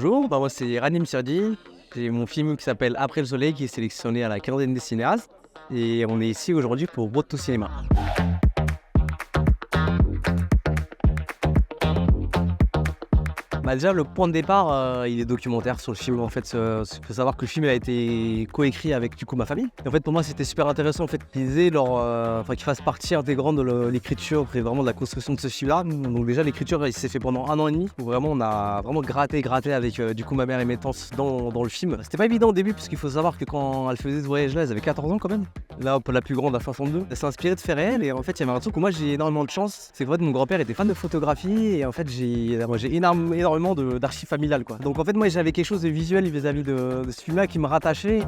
Bonjour, moi c'est Ranim Sirdi. J'ai mon film qui s'appelle Après le soleil qui est sélectionné à la quinzaine des cinéastes. Et on est ici aujourd'hui pour Road to Cinéma. Déjà le point de départ, il est documentaire sur le film. En fait, faut savoir que le film a été coécrit avec du coup ma famille. Et en fait pour moi c'était super intéressant en fait qu'ils fassent partie intégrante de l'écriture et vraiment de la construction de ce film-là. Donc déjà l'écriture il s'est fait pendant 1 an et demi où vraiment on a vraiment gratté avec du coup ma mère et mes tantes dans le film. C'était pas évident au début parce qu'il faut savoir que quand elle faisait ce voyage-là, elles avaient 14 ans quand même. Là la plus grande à 62. Elle s'est inspirée de faits réels et en fait il y avait un truc où moi j'ai énormément de chance. C'est qu'en fait mon grand-père était fan de photographie et en fait j'ai énormément d'archives familiales quoi. Donc en fait moi j'avais quelque chose de visuel vis-à-vis de ce film là qui me rattachait.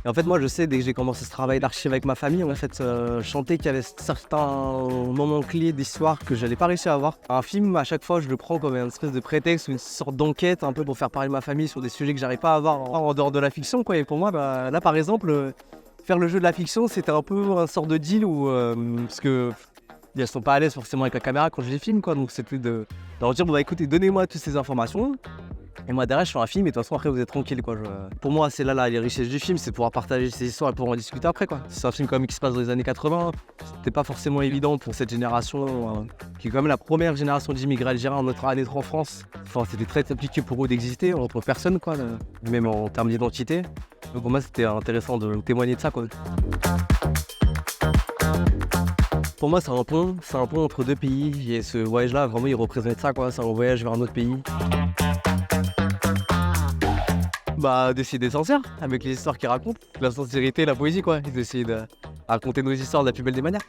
Et en fait moi je sais dès que j'ai commencé ce travail d'archives avec ma famille, en fait je sentais qu'il y avait certains moments clés d'histoire que j'allais pas réussir à avoir. Un film à chaque fois je le prends comme une espèce de prétexte ou une sorte d'enquête un peu pour faire parler de ma famille sur des sujets que j'arrive pas à avoir en dehors de la fiction quoi. Et pour moi là par exemple faire le jeu de la fiction c'était un peu un sort de deal où parce que elles sont pas à l'aise forcément avec la caméra quand je les filme quoi, donc c'était de leur dire écoutez donnez-moi toutes ces informations et moi derrière je fais un film et de toute façon après vous êtes tranquille quoi. Pour moi c'est là les richesses du film, c'est pouvoir partager ces histoires et pouvoir en discuter après quoi. C'est un film quand même qui se passe dans les années 80, c'était pas forcément évident pour cette génération qui est quand même la première génération d'immigrés algériens à naître en France. Enfin c'était très compliqué pour eux d'exister, on retrouve personne quoi, même en termes d'identité. Donc pour moi c'était intéressant de témoigner de ça quoi. Pour moi, c'est un pont entre deux pays et ce voyage-là, vraiment, il représente ça, quoi. C'est un voyage vers un autre pays. D'essayer d'être sincère avec les histoires qu'il raconte, la sincérité, la poésie, quoi. D'essayer de raconter nos histoires de la plus belle des manières.